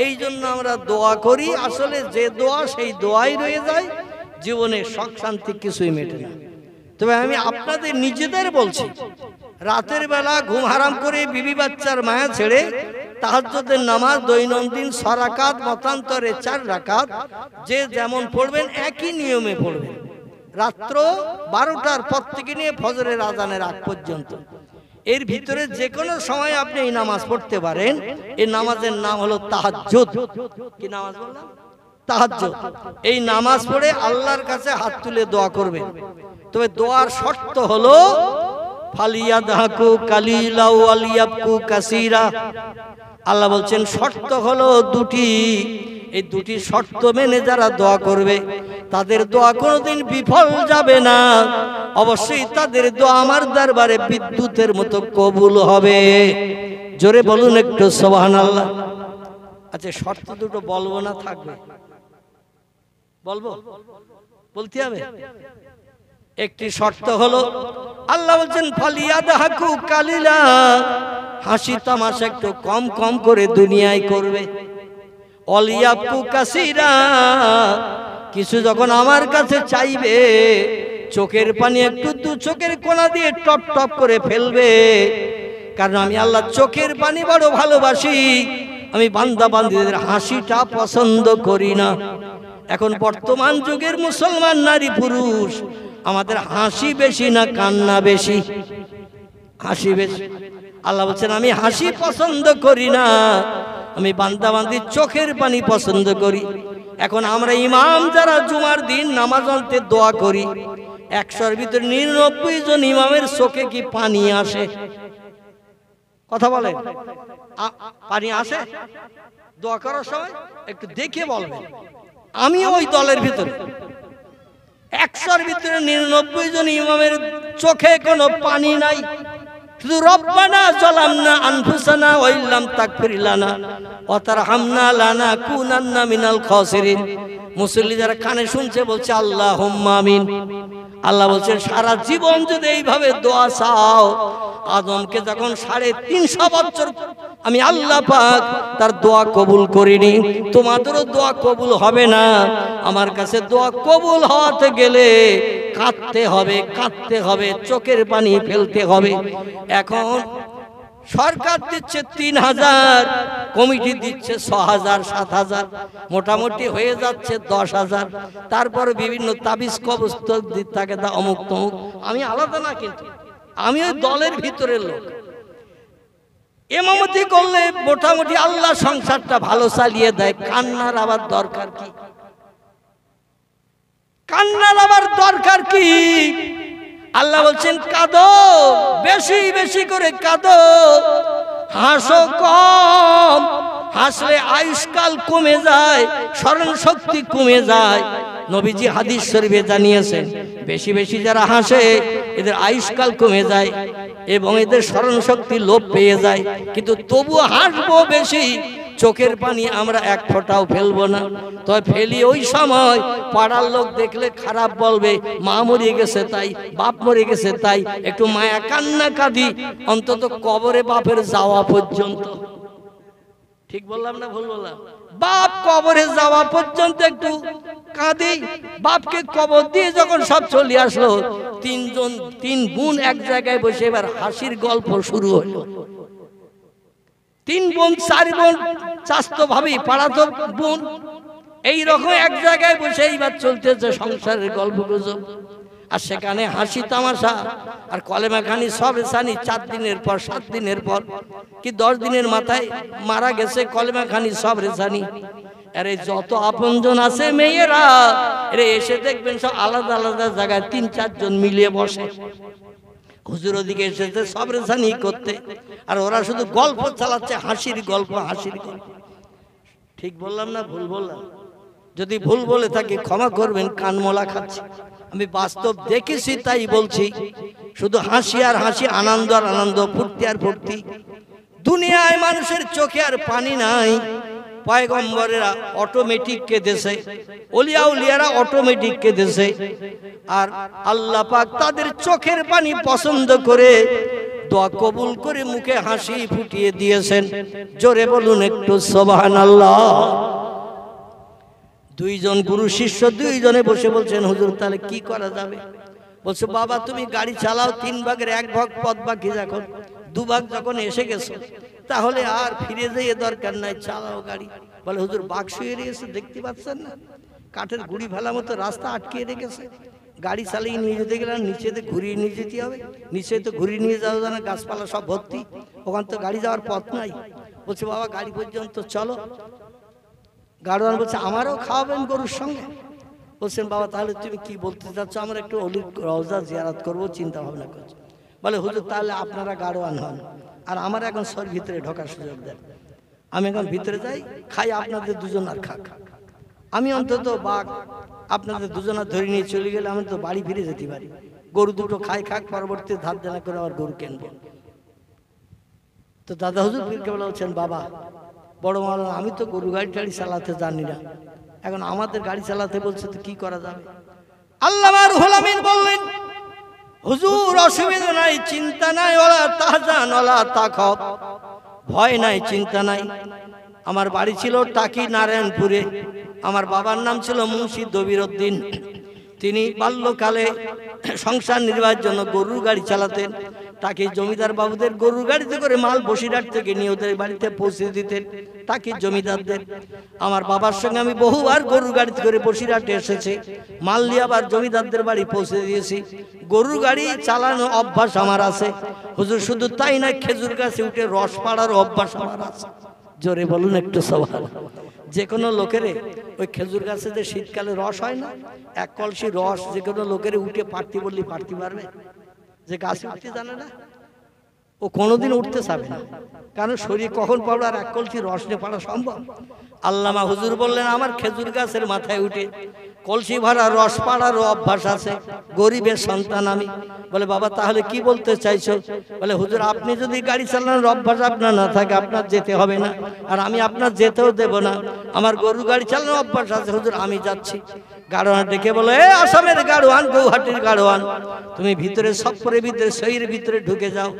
এই জন্য আমরা দোয়া করি, আসলে যে দোয়া সেই দোয়াই রয়ে যায়, জীবনে সুখ শান্তি কিছুই মেটে না। তবে আমি আপনাদের নিজেদের বলছি, রাতের বেলা ঘুম হারাম করে বিবি বাচ্চার মায়া ছেড়ে তাহাজ্জুদের নামাজ দৈনন্দিন 6 রাকাত, মতান্তরে 4 রাকাত, যে যেমন পড়বেন একই নিয়মে পড়বেন, রাত্র 12টার পর থেকে নিয়ে ফজরের আজানের আগ পর্যন্ত। এর ভিতরে যে কোনো সময় আপনি এই নামাজ পড়তে পারেন। এই নামাজের নাম হলো তাহাজ্জুদ। কি নামাজ বললাম? তাহাজ্জুদ। এই নামাজ পড়ে আল্লাহর কাছে হাত তুলে দোয়া করবেন। তবে দোয়ার শর্ত হলো ফালিয়াদহাকু কালিলা ওয়ালিয়াবকু কাসীরা। আল্লাহ বলছেন শর্ত হলো দুটি। এই দুটি শর্ত মেনে যারা দোয়া করবে তাদের দোয়া কোনোদিন বিফল যাবে না। অবশ্যই তাদের দোয়া আমার দরবারে বিদ্যুতের মতো কবুল হবে। জোরে বলুন একটু সুবহানাল্লাহ। আচ্ছা, শর্ত দুটো বলবো না থাকবে? বলবো, বলতে হবে। একটি শর্ত হলো আল্লাহ বলছেন ফালিয়াদহাকু কালিলা, হাসি তামাশা একটু কম কম করে দুনিয়ায় করবে। ওয়ালিয়াবকু কাসীরা, কিছু যখন আমার কাছে চাইবে চোখের পানি একটু দু চোখের কোনা দিয়ে টপ টপ করে ফেলবে। কারণ আমি আল্লাহ চোখের পানি বড় ভালোবাসি, আমি বান্দা বান্দীদের হাসিটা পছন্দ করি না। এখন বর্তমান যুগের মুসলমান নারী পুরুষ আমাদের হাসি বেশি না কান্না বেশি? হাসি বেশি। আল্লাহ বলছেন আমি হাসি পছন্দ করি না, আমি বান্দা বান্দির চোখের পানি পছন্দ করি। এখন আমরা ইমাম যারা জুমার দিন নামাজ আনতে দোয়া করি, 100-র ভিতরে 99 জন ইমামের চোখে কি পানি আসে? কথা বলেন, পানি আসে দোয়া করার সময়? একটু দেখে বলবেন। আমি ওই দলের ভিতরে 100-র ভিতরে 99 জন ইমামের চোখে কোনো পানি নাই। শুধু রব্বানা যালামনা আনফুসানা ওয়া ইল্লাম তাগফির লানা ওয়া তারহামনা লানাকুনান্না মিনাল খাসিরিন। মুসল্লি যারা কানে শুনছে বলছে আল্লাহুম্মা আমিন। আল্লাহ বলছেন সারা জীবন যদি এইভাবে দোয়া চাও, আদমকে যখন 350 বছর আমি আল্লাহ পাক তার দোয়া কবুল করিনি, তোমাদেরও দোয়া কবুল হবে না। আমার কাছে দোয়া কবুল হতে গেলে কাঁদতে হবে, কাঁদতে হবে, চোখের পানি ফেলতে হবে। এখন সরকার দিচ্ছে 3000, কমিটি দিচ্ছে 6000 7000, মোটামুটি হয়ে যাচ্ছে 10000। তারপর বিভিন্ন তাবিজ কবজ দিতে থাকে, তা অমুক তমুক। আমি আলাদা না, কিন্তু আমি ওই দলের ভিতরের লোক। ইমামতি করলে মোটামুটি আল্লাহ সংসারটা ভালো চালিয়ে দেয়। কান্নার আবার দরকার কি? কান্নার আবার দরকার কি? আল্লাহ বলছেন কাঁদো, বেশি বেশি করে কাঁদো, হাসো কম। হাসলে আয়ুষ্কাল কমে যায়, স্মরণ শক্তি কমে যায়। নবীজি হাদিস শরীফে জানিয়েছেন বেশি বেশি যারা হাসে এদের আয়ুষ্কাল কমে যায় এবং এদের স্মরণ শক্তি লোপ পেয়ে যায়। কিন্তু তবু হাসবো বেশি, চোখের পানি আমরা এক ফোঁটাও ফেলবো না। তবে ফেলি ওই সময় পাড়ার লোক দেখলে খারাপ বলবে, মা মরে গেছে তাই, বাপ মরে গেছে তাই একটু মায়া কান্না কাঁদি, অন্তত কবরে বাপের যাওয়া পর্যন্ত। ঠিক বললাম না ভুল বললাম? বাপ কবরে যাওয়া পর্যন্ত একটু কাঁদি। বাপকে কবর দিয়ে যখন সব চলে আসলো, 3 বোন এক জায়গায় বসে এবার হাসির গল্প শুরু হলো। 3 বোন 4 বোন চাস্তো ভাবি পাড়াতো বোন এইরকম এক জায়গায় বসে এইবার চলতেছে সংসারের গল্প গুজব। আর সেখানে হাসি তামাশা আর কলেমা খানি সব রেসানি। 4 দিনের পর 7 দিনের পর কি 10 দিনের মাথায় মারা গেছে, কলেমা খানি সব রেসানি। আরে যত আপনজন আছে মেয়েরা এরা এসে দেখবেন সব আলাদা আলাদা জায়গায় 3-4 জন মিলিয়ে বসে। হুজুর ওদিকে এসেছে সব রেসানি করতে, আর ওরা শুধু গল্প চালাচ্ছে, হাসির গল্প, হাসির গল্প। ঠিক বললাম না ভুল বললাম? যদি ভুল বলে থাকি ক্ষমা করবেন, কানমলা খাচ্ছি। আমি বাস্তব দেখেছি তাই বলছি। শুধু হাসি আর হাসি, আনন্দ আর আনন্দ, ফুর্তি আর ফুর্তি। দুনিয়ায় মানুষের চোখে আর পানি নাই। পয়গম্বরেরা অটোমেটিক কেঁদেছে, ওলিয়া উলিয়ারা অটোমেটিক কেঁদেছে, আর আল্লাহ পাক তাদের চোখের পানি পছন্দ করে দোয়া কবুল করে মুখে হাসি ফুটিয়ে দিয়েছেন। জোরে বলুন একটু সুবহানাল্লাহ। 2 জন গুরু শিষ্য 2 জনে বসে বলছেন হুজুর তাহলে কি করা যাবে? বলছে বাবা তুমি গাড়ি চালাও, 3 ভাগের 1 ভাগ পথ বাকি, যখন 2 ভাগ যখন এসে গেছো তাহলে আর ফিরে যেয়ে দরকার নাই, চালাও গাড়ি। বলে হুজুর বাঘ শুয়ে রেখেছে দেখতে পাচ্ছেন না, কাঠের গুড়ি ফেলা মতো রাস্তা আটকিয়ে রেখেছে, গাড়ি চালিয়ে নিয়ে যেতে গেলে নিচেতে ঘুরিয়ে নিয়ে যেতে হবে, নিচে তো ঘুরিয়ে নিয়ে যাওয়া যায় না, গাছপালা সব ভর্তি, ওখান তো গাড়ি যাওয়ার পথ নাই। বলছে বাবা গাড়ি পর্যন্ত চলো। গাড়োয়ান বলছে আমারও খাওয়াবেন গরুর সঙ্গে? বলছেন বাবা তাহলে তুমি কি বলতে চাচ্ছ? আমরা একটু অলির রওজা জিয়ারত করবো চিন্তা ভাবনা করছি। বলে হুজুর তাহলে আপনারা গাড়োয়ান হন, আর আমার এখন সর ভিতরে ঢোকার সুযোগ দেন, আমি এখন ভিতরে যাই, খাই, আপনাদের দুজন আর খাক। আমি অন্তত বাঘ আপনাদের দুজনা ধরে নিয়ে চলে গেলে আমি তো বাড়ি ফিরে যেতে পারি, গরু দুটো খাই খাক, পরবর্তী ধার দেনা করে আবার গরু কিনবো। তো দাদা হুজুর পীর কেবলা বলছেন বাবা বড় মাওলানা আমি তো গরু গাড়ি টাড়ি চালাতে জানি না, এখন আমাদের গাড়ি চালাতে বলছে তো কি করা যাবে? আল্লামা রুহুল আমিন বললেন হুজুর অসুবিধা নাই, চিন্তা নাই, ওলা তাহজান ওলা তাখাফ, ভয় নাই চিন্তা নাই। আমার বাড়ি ছিল টাকি নারায়ণপুরে, আমার বাবার নাম ছিল মুন্সি দবিরউদ্দিন। তিনি বাল্যকালে সংসার নির্বাহের জন্য গরুর গাড়ি চালাতেন। তাকে জমিদার বাবুদের গরুর গাড়িতে করে মাল বসিরহাট থেকে নিয়ে ওদের বাড়িতে পৌঁছে দিতেন, তাকে জমিদারদের। আমার বাবার সঙ্গে আমি বহুবার গরুর গাড়িতে করে বসিরহাটে এসেছি, মাল নিয়ে আবার জমিদারদের বাড়ি পৌঁছে দিয়েছি। গরুর গাড়ি চালানো অভ্যাস আমার আছে হুজুর, শুধু তাই না খেজুর গাছে উঠে রস পাড়ার অভ্যাস আমার আছে। জোরে বলুন একটু সুবহানাল্লাহ। যে কোনো লোকেরে ওই খেজুর গাছে যে শীতকালে রস হয় না, এক কলসি রস যে কোনো লোকেরে উঠে পারতে বললি পারতে পারবে? যে গাছে উঠতে জানে না ও কোনোদিন উঠতে চাবে না, কারণ শরীর কখন পাবো আর এক কলসি রস নিয়ে পাড়া সম্ভব? আল্লামা হুজুর বললেন আমার খেজুর গাছের মাথায় উঠে কলসি ভরা রস পাড়ারও অভ্যাস আছে, গরিবের সন্তান আমি। বলে বাবা তাহলে কি বলতে চাইছো? বলে হুজুর আপনি যদি গাড়ি চালানোর অভ্যাস আপনার না থাকে আপনার যেতে হবে না, আর আমি আপনার যেতেও দেব না, আমার গরু গাড়ি চালানোর অভ্যাস আছে হুজুর, আমি যাচ্ছি। গাড়োয়ান ডেকে বলে এ আসামের গাড়োয়ান, গৌহাটির গাড়োয়ান, তুমি ভিতরে সপ্পরের ভিতরে শরীরের ভিতরে ঢুকে যাও,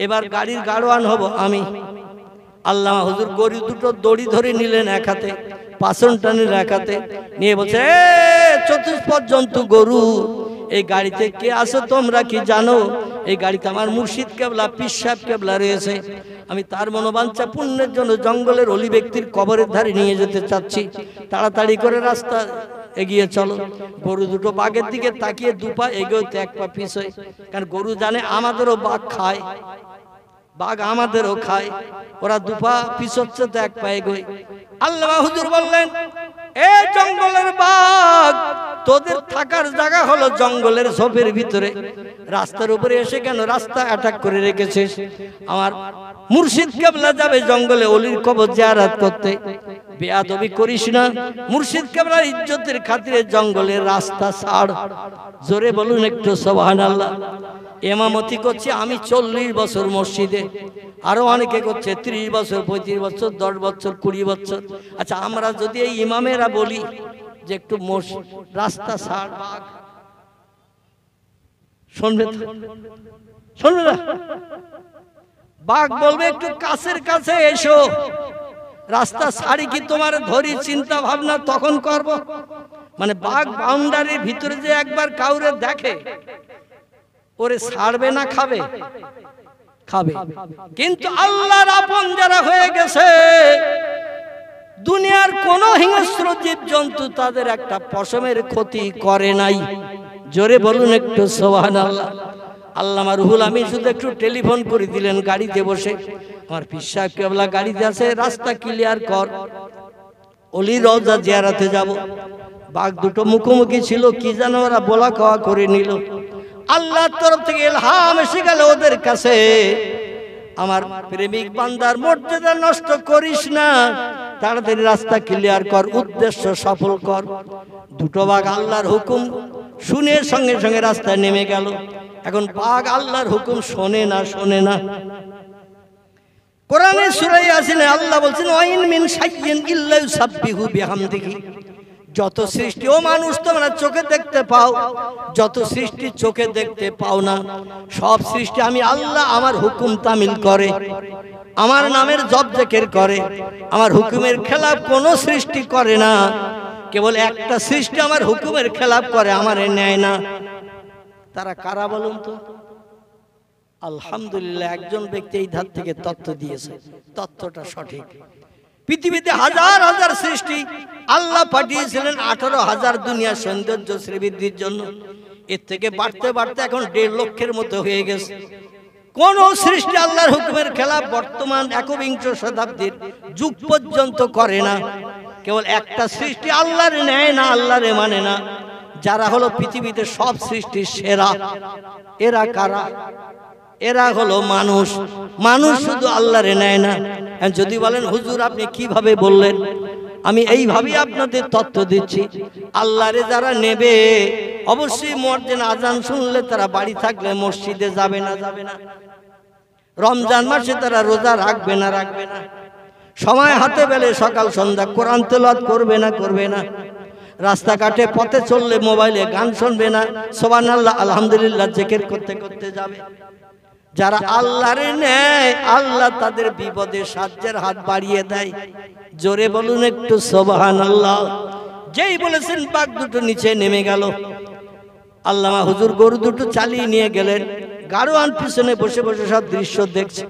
এবার গাড়ির গাড়োয়ান হব আমি। আল্লামা হুজুর গরু দুটো দড়ি ধরে নিলেন এক হাতে, পাছন টানির এক হাতে নিয়ে বলছে এ চতুষ্পদ জন্তু গরু, এই গাড়িতে কে আছো তোমরা কি জানো? এই গাড়িতে আমার মুর্শিদ কেবলা পীর সাহেব কেবলা রয়েছে, আমি তার মনোবাঞ্ছা পূর্ণের জন্য জঙ্গলের অলি ব্যক্তির কবরের ধারে নিয়ে যেতে চাচ্ছি, তাড়াতাড়ি করে রাস্তা এগিয়ে চলো। গরু দুটো বাঘের দিকে তাকিয়ে দুপা এগোতে এক পা পিছোয়, কারণ গরু জানে আমাদেরও বাঘ খায়, বাঘ আমাদেরও খায়, ওরা দুপা পিছোচ্ছে তো এক পা এগোয়। আল্লামা হুজুর বললেন এ জঙ্গলের বাঘ, তোদের থাকার জায়গা হলো জঙ্গলের ঝোপের ভিতরে, রাস্তার উপরে এসে কেন রাস্তা অ্যাটাক করে রেখেছিস? আমার মুর্শিদ কেবলা যাবে জঙ্গলে অলির কবর জিয়ারত করতে, বেয়াদবি করিস না, মুর্শিদ কেবলার ইজ্জতের খাতিরে জঙ্গলের রাস্তা ছাড়। জোরে বলুন একটু সুবহানাল্লাহ। ইমামতি করছি আমি 40 বছর মসজিদে, আরো অনেকে করছে 30 বছর, 35 বছর, 10 বছর, 20 বছর। আচ্ছা আমরা যদি এই ইমামেরা বলি যে একটু রাস্তা ছাড়, বাঘ শুনবে তো? শুনবে না? বাঘ বলবে একটু কাছের কাছে এসো, রাস্তা ছাড়ি কি তোমার ধরি, চিন্তা ভাবনা তখন করব। মানে বাঘ বাউন্ডারির ভিতরে যে একবার কাউরে দেখে ওরে ছাড়বে না, খাবে? খাবে। কিন্তু আল্লাহর আপন যারা হয়ে গেছে, দুনিয়ার কোন হিংস্র জীব জন্তু তাদের একটা পশমের ক্ষতি করে নাই। জোরে বলুন একটু সুবহানাল্লাহ। আল্লামা রুহুল আমিন শুধু একটু টেলিফোন করে দিলেন গাড়িতে বসে, আমার পীর সাহেব কেবলা গাড়িতে আছে, রাস্তা ক্লিয়ার কর, অলির রওজা জিয়ারতে যাব। বাঘ দুটো মুখোমুখি ছিল, কি যেন ওরা বলা কওয়া করে নিল। আল্লাহর তরফ থেকে ইলহাম এসে গেল ওদের কাছে, আমার প্রেমিক বান্দার মর্যাদা নষ্ট করিস না, তাড়াতাড়ি রাস্তা ক্লিয়ার কর, উদ্দেশ্য সফল কর। দুটো বাঘ আল্লাহর হুকুম শুনে সঙ্গে সঙ্গে রাস্তায় নেমে গেল। এখন বাঘ আল্লাহর হুকুম শোনে না, শোনে না। কোরআনে সূরা ইয়াসিনে আল্লাহ বলছেন ওয়াইন মিন শাইইন ইল্লা ইউসাব্বিহু বিহামদিহি, যত সৃষ্টি ও মানুষ তোমরা চোখে দেখতে পাও, যত সৃষ্টি চোখে দেখতে পাও না, সব সৃষ্টি আমি আল্লাহ আমার হুকুম তামিল করে, আমার নামের জপ জিকির করে, আমার হুকুমের খেলাফ কোন সৃষ্টি করে না। কেবল একটা সৃষ্টি আমার হুকুমের খেলাফ করে, আমারে নেয় না। তারা কারা বলুন তো? আলহামদুলিল্লাহ একজন ব্যক্তি এই ধার থেকে তথ্য দিয়েছে, তথ্যটা সঠিক। পৃথিবীতে হাজার হাজার সৃষ্টি আল্লাহ পাঠিয়েছিলেন 18,000 দুনিয়ার সৌন্দর্য শ্রীবৃদ্ধির জন্য। এর থেকে বাড়তে বাড়তে এখন 1.5 লক্ষের মতো হয়ে গেছে। কোন সৃষ্টি আল্লাহর হুকুমের খেলাফ বর্তমান 21 শতাব্দীর যুগ পর্যন্ত করে না। কেবল একটা সৃষ্টি আল্লাহর নেয় না, আল্লাহরে মানে না, যারা হলো পৃথিবীতে সব সৃষ্টির সেরা। এরা কারা? এরা হলো মানুষ। মানুষ শুধু আল্লাহরে নেয় না। যদি বলেন হুজুর আপনি কিভাবে বললেন, আমি এইভাবেই আপনাদের তথ্য দিচ্ছি। আল্লাহরে যারা নেবে অবশ্যই মুয়াজ্জিন আজান শুনলে তারা বাড়ি থাকলে মসজিদে যাবে না, যাবে না। রমজান মাসে তারা রোজা রাখবে না, রাখবে না। সময় হাতে পেলে সকাল সন্ধ্যা কোরআন তেলাওয়াত করবে না, করবে না। রাস্তাঘাটে পথে চললে মোবাইলে গান শুনবে না, সুবহানাল্লাহ আলহামদুলিল্লাহ জিকির করতে করতে যাবে। যারা আল্লাহরে নেয় আল্লাহ তাদের বিপদে সাহায্যের হাত বাড়িয়ে দেয়। জোরে বলুন একটু সুবহানাল্লাহ। যেই বলেছেন বাঘ দুটো নিচে নেমে গেল। আল্লামা হুজুর গরু দুটো চালিয়ে নিয়ে গেলেন। গাড়োয়ান পিছনে বসে বসে সব দৃশ্য দেখছে।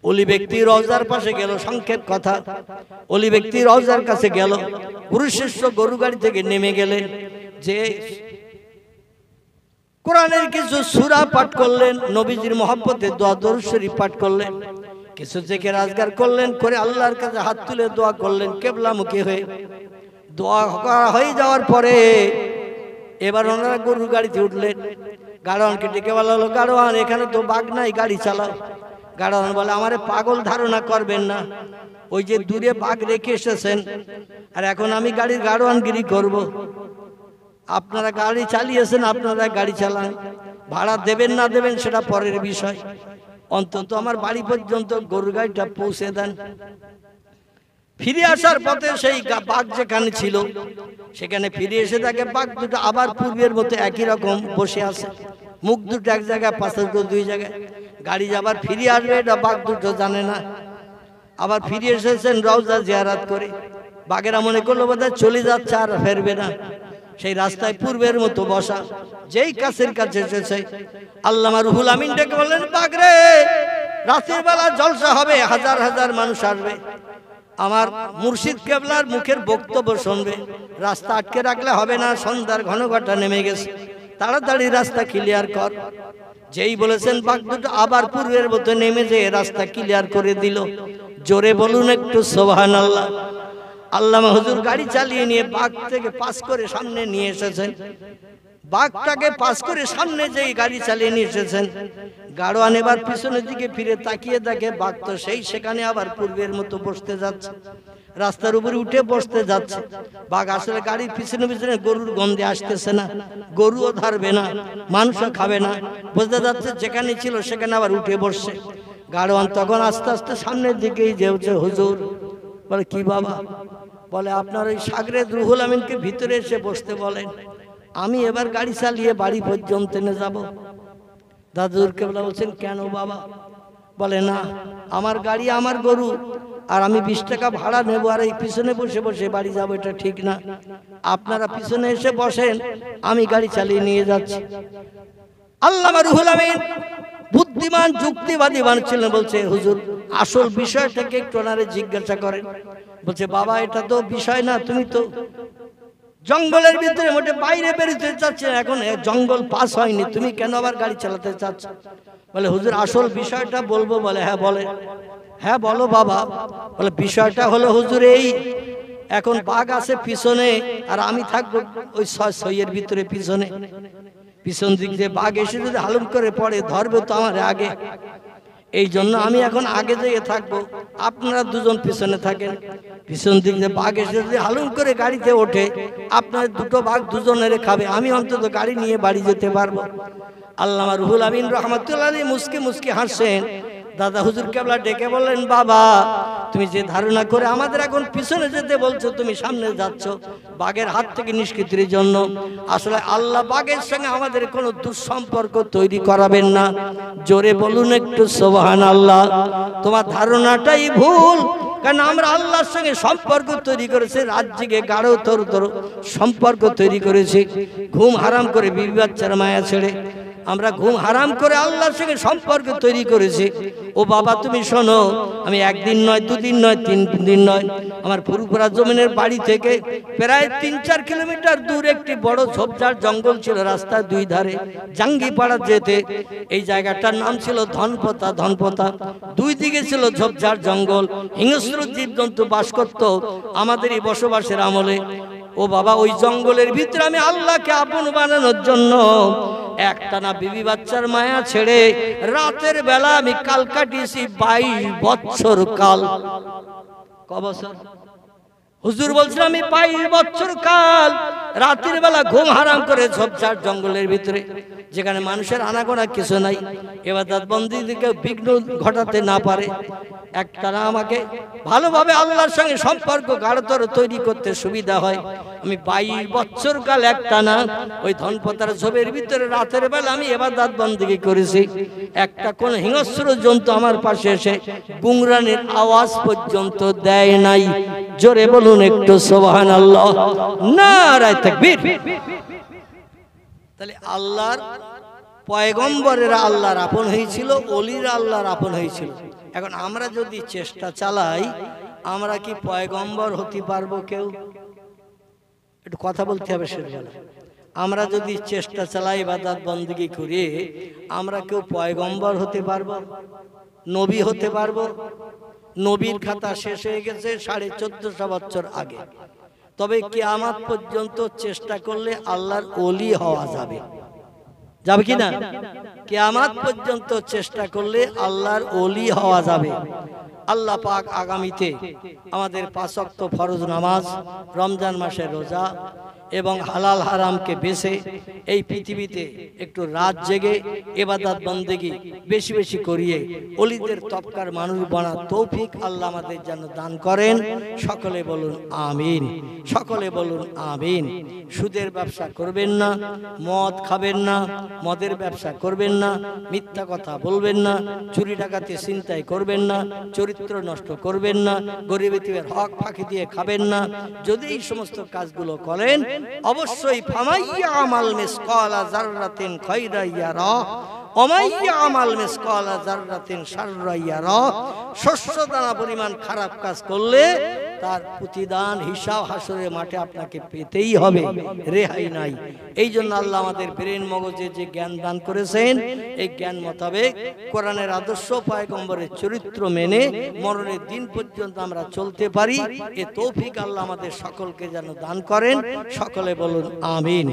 ওলি ব্যক্তি রওজার পাশে গেল, সংক্ষেপ কথা, ওলি ব্যক্তি রওজার কাছে গেল। গুরুশিষ্য গরু গাড়ি থেকে নেমে গেলেন, যে কোরআনের কিছু সূরা পাঠ করলেন, নবীজির মহব্বতে দোয়া দরুদ শরীফ পাঠ করলেন, কিছু জিকির আজকার করলেন, করে আল্লাহর কাছে হাত তুলে দোয়া করলেন কিবলামুখী হয়ে। দোয়া করা হয়ে যাওয়ার পরে এবার ওনারা গরু গাড়িতে উঠলেন। গাড়োয়ানকে ডেকে বলা হলো, গাড়োয়ান এখানে তো বাঘ নাই, গাড়ি চালাও। গাড়োয়ান বলে, আমারে পাগল ধারণা করবেন না, ওই যে দূরে বাঘ রেখে এসেছেন, আর এখন আমি গাড়ির গাড়োয়ানগিরি করব। আপনারা গাড়ি চালিয়েছেন, আপনারা গাড়ি চালান, ভাড়া দেবেন না দেবেন সেটা পরের বিষয়, অন্তত আমার বাড়ি পর্যন্ত গরু গাড়িটা পৌঁছে দেন। ফিরে আসার পথে সেই বাঘ যেখানে ছিল সেখানে ফিরে এসে দেখে বাঘ দুটো আবার পূর্বের মতো একই রকম বসে আছে, মুখ দুটো এক জায়গায়, পাশে দুই জায়গায়। গাড়ি আবার ফিরে আসবে এটা বাঘ দুটো জানে না। আবার ফিরে এসেছেন রওজা জিয়ারত করে। বাঘেরা মনে করলো বোধহয় চলে যাচ্ছে আর ফেরবে না, সেই রাস্তায় পূর্বের মতো বসা। যেই কাছের কাছে এসেছে আল্লামা রুহুল আমিন ডেকে বললেন, বাঘ রে, রাতের বেলা জলসা হবে, হাজার হাজার মানুষ আসবে, আমার মুর্শিদ কেবলার মুখের বক্তব্য শুনবে, রাস্তা আটকে রাখলে হবে না, সন্ধ্যার ঘন ঘটা নেমে গেছে, তাড়াতাড়ি রাস্তা ক্লিয়ার কর। যেই বলেছেন বাঘ দুটো আবার পূর্বের মতো নেমে যেয়ে রাস্তা ক্লিয়ার করে দিল। জোরে বলুন একটু সুবহানাল্লাহ। আল্লামা হুজুর গাড়ি চালিয়ে নিয়ে বাঘ থেকে পাস করে সামনে নিয়ে এসেছেন। বাঘটাকে পাস করে সামনে যেই গাড়ি চালিয়ে নিয়ে এসেছেন, গাড়োয়ান এবার পিছনের দিকে ফিরে তাকিয়ে দেখে বাঘ তো সেই সেখানে আবার পূর্বের মতো বসতে যাচ্ছে, রাস্তার উপরে উঠে বসতে যাচ্ছে। বাঘ আসলে গাড়ির পিছনে পিছনে গরুর গন্ধে আসতেছে না, গরুও ধরবে না, মানুষও খাবে না, বুঝতে যাচ্ছে যেখানে ছিল সেখানে আবার উঠে বসছে। গাড়োয়ান তখন আস্তে আস্তে সামনের দিকেই যেছে। হুজুর বলে, কি বাবা? বলে, আপনার ওই সাগরেদ রুহুল আমিনকে ভিতরে এসে বসতে বলেন, আমি এবার গাড়ি চালিয়ে বাড়ি পর্যন্ত নিয়ে যাব। দাদুর কেবলা বলছেন, কেন বাবা? বলে, না, আমার গাড়ি আমার গরু, আর আমি 20 টাকা ভাড়া নেব, আর এই পিছনে বসে বসে বাড়ি যাবো, এটা ঠিক না। আপনারা পিছনে এসে বসেন, আমি গাড়ি চালিয়ে নিয়ে যাচ্ছি। আল্লামা রুহুল আমিন বুদ্ধিমান যুক্তিবাদী মানুষ ছিলেন। বলছে, হুজুর আসল বিষয়টাকে একটু ওনারে জিজ্ঞাসা করেন। বলছে, বাবা এটা তো বিষয় না, তুমি তো জঙ্গলের ভিতরে মোটে বাইরে বেরোতে চাচ্ছে, এখন জঙ্গল পাস হয়নি, তুমি কেন আবার গাড়ি চালাতে চাচ্ছ? বলে, হুজুর আসল বিষয়টা বলবো। বলে, হ্যাঁ বলে। হ্যাঁ বলো বাবা। বলে, বিষয়টা হলো হুজুর এই, এখন বাঘ আছে পিছনে, আর আমি থাকবো ওই সইয়ের ভিতরে পিছনে। পিছন দিক দিয়ে বাঘ এসে যদি হালুম করে পড়ে, ধরবে তো আমার আগে, এই জন্য আমি এখন আগে যেয়ে থাকবো, আপনারা দুজন পিছনে থাকেন। পিছন দিক দিয়ে বাঘ এসে যদি হালুম করে গাড়িতে ওঠে, আপনার দুটো বাঘ দুজনের খাবে, আমি অন্তত গাড়ি নিয়ে বাড়ি যেতে পারবো। আল্লামা রুহুল আমিন রহমাতুল্লাহ আলাইহি মুস্কি মুস্কি হাসছেন। দাদা হুজুর কেবলা ডেকে বললেন, বাবা তুমি যে ধারণা করে আমাদের এখন পিছনে যেতে বলছো, তুমি সামনে যাচ্ছ বাঘের হাত থেকে নিষ্কৃতির জন্য। আসলে আল্লাহ বাঘের সঙ্গে আমাদের কোনো দুঃসম্পর্ক তৈরি করাবেন না। জোরে বলুন একটু সুবহানাল্লাহ। তোমার ধারণাটাই ভুল, কারণ আমরা আল্লাহর সঙ্গে সম্পর্ক তৈরি করেছি, রাত জেগে গাঢ় তর সম্পর্ক তৈরি করেছি, ঘুম হারাম করে বিবি বাচ্চার মায়া ছেড়ে আমরা ঘুম হারাম করে আল্লাহর সঙ্গে সম্পর্ক তৈরি করেছি। ও বাবা তুমি শোনো, আমি একদিন নয়, দুদিন নয়, 3 দিন নয়, আমার ফুরফুরা জমিনের বাড়ি থেকে প্রায় 3-4 কিলোমিটার দূর একটি বড় ঝোপঝাড় জঙ্গল ছিল রাস্তার 2 ধারে, জাঙ্গিপাড়া যেতে। এই জায়গাটার নাম ছিল ধনপতা। ধনপতা 2 দিকে ছিল ঝোপঝাড় জঙ্গল, হিংস্র জীবজন্তু বাস করত আমাদেরই বসবাসের আমলে। ও বাবা ওই জঙ্গলের ভিতরে আমি আল্লাহকে আপন বানানোর জন্য একটানা বিবি বাচ্চার মায়া ছেড়ে রাতের বেলা আমি কাল কাটিয়েছি 22 বছর কাল। ক বছর? হুজুর বলছেন আমি 22 বছর কাল রাতের বেলা ঘুম হারাম করে ঝোপঝাড় জঙ্গলের ভিতরে, যেখানে মানুষের আনাগোনা কিছু নাই, ইবাদত বন্দেগীকে বিঘ্ন ঘটাতে না পারে, একটানা আমাকে ভালোভাবে আল্লাহর সঙ্গে সম্পর্ক গাঢ়তর তৈরি করতে সুবিধা হয়। আমি 22 বছর কাল একটানা ওই ধনপতার ঝোপের ভিতরে রাতের বেলা আমি ইবাদত বন্দেগী করেছি। একটা কোন হিংস্র জন্তু আমার পাশে এসে গুংরানের আওয়াজ পর্যন্ত দেয় নাই। জোরে বলুন একটু সুবহানাল্লাহ, নারায়ে তাকবীর। তাহলে আল্লাহর পয়গম্বরেরা আল্লাহর আপন হয়েছিল, ওলিরা আল্লাহর আপন হয়েছিল। এখন আমরা যদি চেষ্টা চালাই, আমরা কি পয়গম্বর হতে পারবো? কেউ একটু কথা বলতে হবে সেটা। আমরা যদি চেষ্টা চালাই ইবাদত বন্দেগী করে, আমরা কেউ পয়গম্বর হতে পারবো? নবী হতে পারবো? নবীর খাতা শেষ হয়ে গেছে 1450 বছর আগে। তবে কিয়ামত পর্যন্ত চেষ্টা করলে আল্লাহর ওলি হওয়া যাবে, যাবে কি না? কিয়ামত পর্যন্ত চেষ্টা করলে আল্লাহর ওলি হওয়া যাবে। আল্লাহ পাক আগামীতে আমাদের 5 ওয়াক্ত ফরজ নামাজ, রমজান মাসের রোজা এবং হালাল হারামকে বেছে এই পৃথিবীতে একটু রাত জেগে ইবাদত বন্দেগী বেশি বেশি করিয়ে ওলিদের তবকার মানুষ বানার তৌফিক আল্লাহ আমাদের যেন দান করেন। সকলে বলুন আমিন, সকলে বলুন আমিন। সুদের ব্যবসা করবেন না, মদ খাবেন না, মদের ব্যবসা করবেন না, মিথ্যা কথা বলবেন না, চুরি ডাকাতি ছিনতাই করবেন না, চরিত্র নষ্ট করবেন না, গরিব এতিমের হক ফাঁকি দিয়ে খাবেন না। যদি এই সমস্ত কাজগুলো করেন, অবশ্যই ফামাইয়া আমাল মিসকালা যাররাতিন খায়রান ইয়ারা ওমাইয়া আমাল মিসকালা যাররাতিন শাররান ইয়ারা। শস্য দানা পরিমাণ খারাপ কাজ করলে তার প্রতিদান হিসাব হাসরের মাঠে আপনাকে পেতেই হবে, রেহাই নাই। এই জন্য আল্লাহ আমাদের ব্রেন মগজে যে জ্ঞান দান করেছেন, এই জ্ঞান মোতাবেক কোরআনের আদর্শ, পয়গম্বরের চরিত্র মেনে মরণের দিন পর্যন্ত আমরা চলতে পারি। এ তৌফিক আল্লাহ আমাদের সকলকে যেন দান করেন। সকলে বলুন আমিন।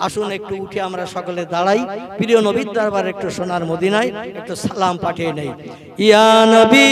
আসুন একটু উঠে আমরা সকলে দাঁড়াই, প্রিয় নবীর দরবারে একটু সোনার মদিনায় একটু সালাম পাঠিয়ে নেই। ইয়া নবী